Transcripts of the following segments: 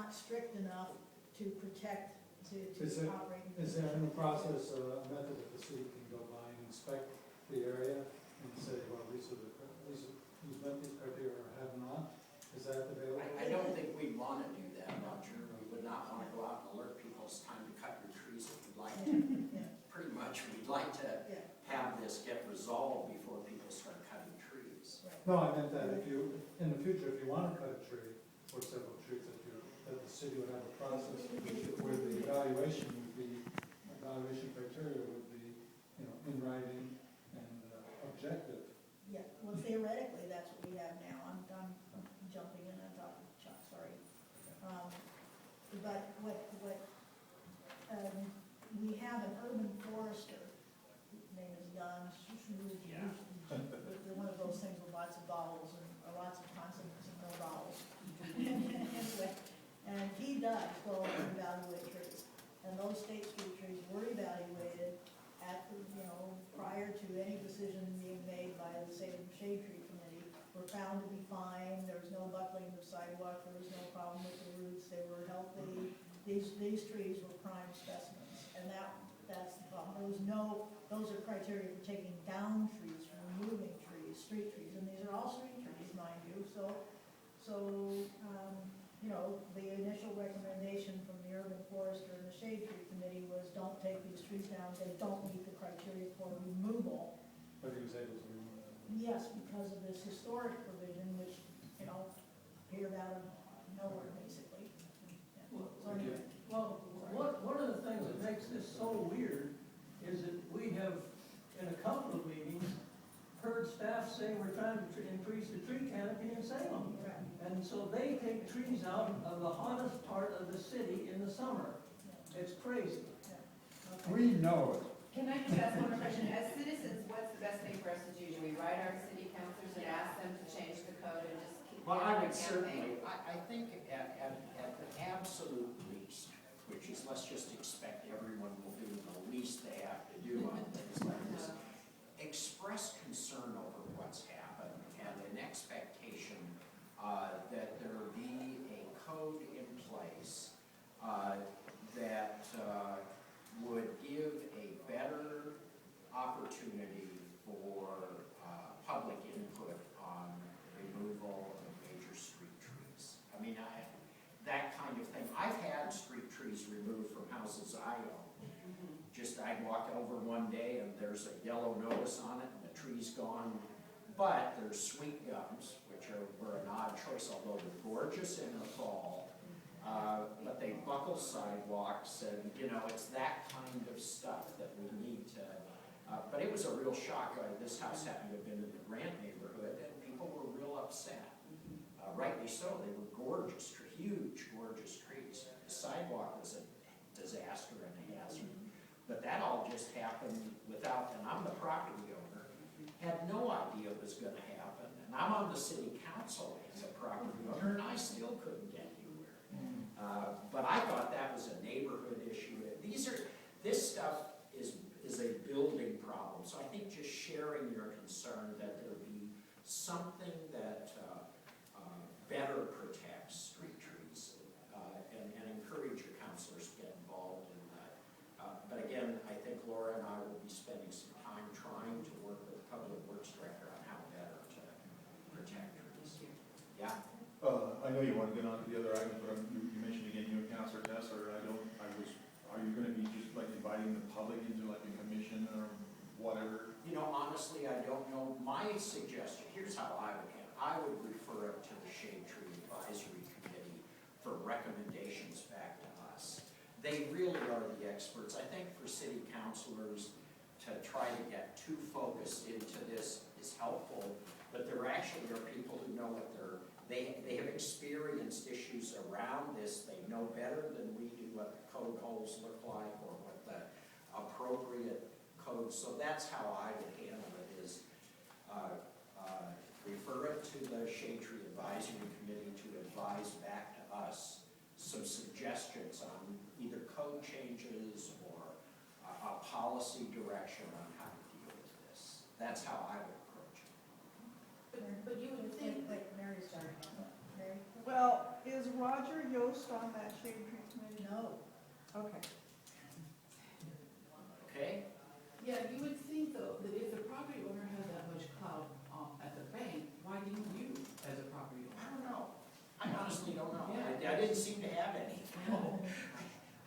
not strict enough to protect, Is to there, operate. is there in the process a method that the city can go by and inspect the area and say, well, these met these criteria or have not? Is that available? I don't think we'd want to do that, Roger. We would not want to go out and alert people it's time to cut your trees if we'd like to. Yeah. Pretty much, we'd like to Yeah. have this get resolved before people start cutting trees. Right. No, I meant that if you, in the future, if you want to cut a tree or several trees, that the city would have a process where the evaluation would be, evaluation criteria would be, you know, in writing and objective. Yeah, well, theoretically, that's what we have now. I'm jumping in on top of Chuck, sorry. But we have an urban forester, his name is Jan. Yeah. They're one of those things with lots of vowels and lots of consonants and no vowels. Anyway, and he does go and evaluate trees. And those state street trees were evaluated at, prior to any decision being made by the Salem Shade Tree Committee, were found to be fine. There was no buckling of sidewalk. There was no problem with the roots. They were healthy. These trees were prime specimens, and that's the problem. Those are criteria for taking down trees, for removing trees, street trees, and these are all street trees, mind you. The initial recommendation from the urban forester and the shade tree committee was don't take these trees down. They don't meet the criteria for removal. But he was able to remove that. Yes, because of this historic provision, which, appeared out of nowhere, basically. Yeah. So anyway. Well, one of the things that makes this so weird is that we have, in a couple of meetings, heard staff say we're trying to increase the tree canopy in Salem. Right. And so they take trees out of the hottest part of the city in the summer. It's crazy. Yeah. Okay. We know it. Can I just ask one more question? As citizens, what's the best thing for us to do? Do we write our city councilors and ask them to change the code and just keep Well, I doing would the certainly, campaign? I think at the absolute least, which is let's just expect everyone will do the least they have to do on things like this, express concern over what's happened and an expectation that there be a code in place that would give a better opportunity for public input on removal of major street trees. I mean, that kind of thing. I've had street trees removed from houses I own. Just I'd walk over one day and there's a yellow notice on it and the tree's gone. But there's sweet gums, which were an odd choice, although they're gorgeous in the fall. But they buckle sidewalks and, it's that kind of stuff that we need to. But it was a real shock. This house happened to have been in the Grant neighborhood and people were real upset. Rightly so, they were gorgeous, huge, gorgeous trees. The sidewalk was a disaster and a hazard. But that all just happened without, and I'm the property owner, had no idea it was going to happen. And I'm on the city council as a property owner, and I still couldn't get anywhere. But I thought that was a neighborhood issue. This stuff is a building problem. So I think just sharing your concern that there be something that better protects street trees and encourage your councilors to get involved in that. But again, I think Laura and I will be spending some time trying to work with the Public Works Director on how better to protect trees. Yeah? I know you want to get on to the other items, but you mentioned again, you and Councilor Tessler, are you going to be just like inviting the public into like a commission or whatever? Honestly, I don't know. My suggestion, here's how I would handle it. I would refer it to the Shade Tree Advisory Committee for recommendations back to us. They really are the experts. I think for city councilors to try to get too focused into this is helpful, but there actually are people who know what they have experienced issues around this. They know better than we do what the code holes look like or what the appropriate code. So that's how I would handle it is refer it to the Shade Tree Advisory Committee to advise back to us some suggestions on either code changes or a policy direction on how to deal with this. That's how I would approach it. But you would think, Like Mary's starting. Mary? Well, is Roger Yost on that shade tree committee? No, Okay. Okay? Yeah, you would think though, that if the property owner has that much clout at the bank, why didn't you as a property I owner? don't know. I honestly don't know. Yeah. I didn't seem to have any.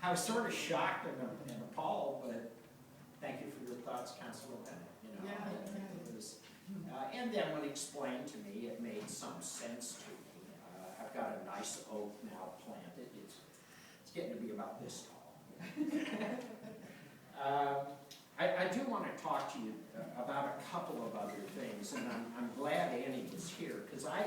I was sort of shocked and appalled, but thank you for your thoughts, Councilor Bennett. You know, Yeah. it was, and then when explained to me, it made some sense to me. I've got a nice oak now planted. It's getting to be about this tall. I do want to talk to you about a couple of other things, and I'm glad Annie is here, because I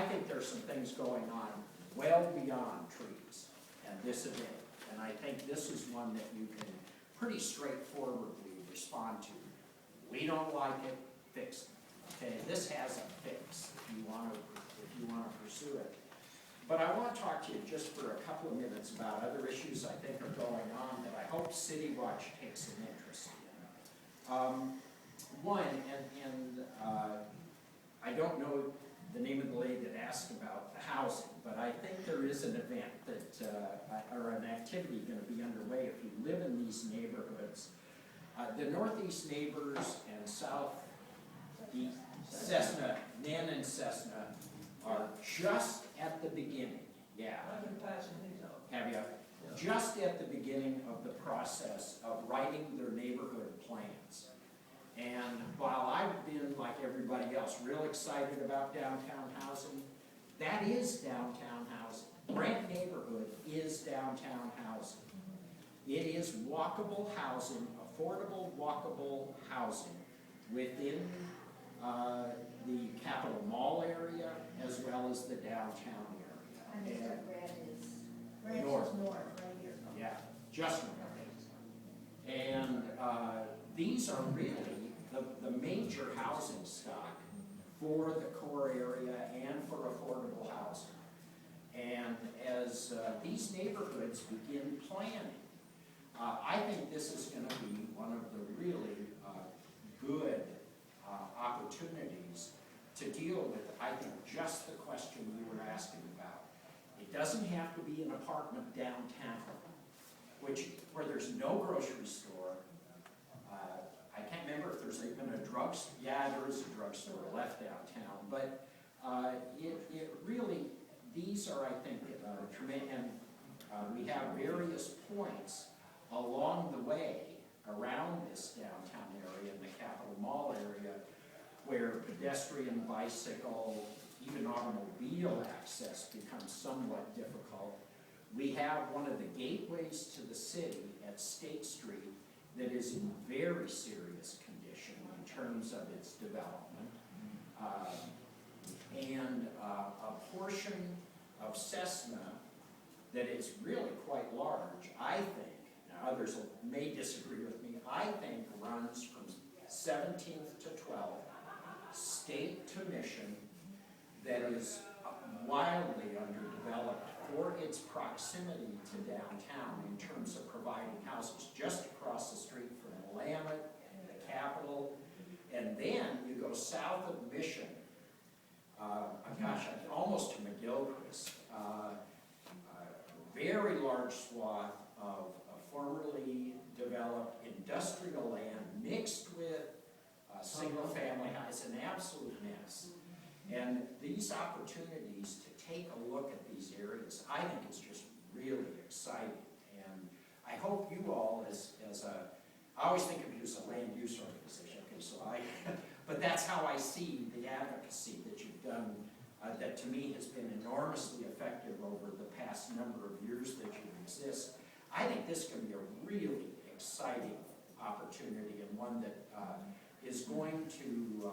think there's some things going on well beyond trees and this event, and I think this is one that you can pretty straightforwardly respond to. We don't like it, fix it. Okay, this has a fix if you want to pursue it. But I want to talk to you just for a couple of minutes about other issues I think are going on that I hope City Watch takes an interest in. One, I don't know the name of the lady that asked about the housing, but I think there is an event that, or an activity going to be underway if you live in these neighborhoods. The northeast neighbors and southeast Cessna, Nan and Cessna, are just at the beginning, yeah. I've been passing these out. Have you? Yeah. Just at the beginning of the process of writing their neighborhood plans. And while I've been, like everybody else, real excited about downtown housing, that is downtown housing. Brent neighborhood is downtown housing. It is walkable housing, affordable walkable housing within the Capitol Mall area as well as the downtown And area. Mr. Grant is. Ranch North. is north, right here. Yeah, just north. And these are really the major housing stock for the core area and for affordable housing. And as these neighborhoods begin planning, I think this is going to be one of the really good opportunities to deal with, I think, just the question you were asking about. It doesn't have to be an apartment downtown, where there's no grocery store. I can't remember if there's even a drugstore. Yeah, there is a drugstore left downtown, but it really, these are, I think, tremendous, and we have various points along the way around this downtown area and the Capitol Mall area where pedestrian, bicycle, even automobile access becomes somewhat difficult. We have one of the gateways to the city at State Street that is in very serious condition in terms of its development. And a portion of Cessna that is really quite large, I think, now others may disagree with me, I think runs from 17th to 12th, State to Mission, that is wildly underdeveloped for its proximity to downtown in terms of providing houses just across the street from Willamette and the Capitol. And then you go south of Mission, almost to McGilchrist, very large swath of formerly developed industrial land mixed with single-family house, an absolute mess. And these opportunities to take a look at these areas, I think is just really exciting. And I hope you all, I always think of you as a land use organization, okay, so but that's how I see the advocacy that you've done, that to me has been enormously effective over the past number of years that you exist. I think this can be a really exciting opportunity and one that is going to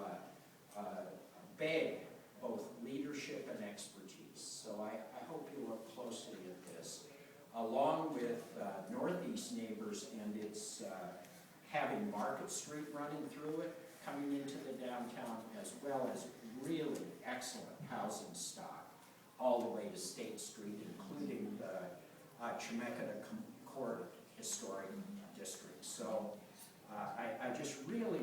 beg both leadership and expertise. So I hope you look closely at this, along with Northeast Neighbors and its having Market Street running through it, coming into the downtown, as well as really excellent housing stock all the way to State Street, including the Chemeketa Court Historic District. So I just really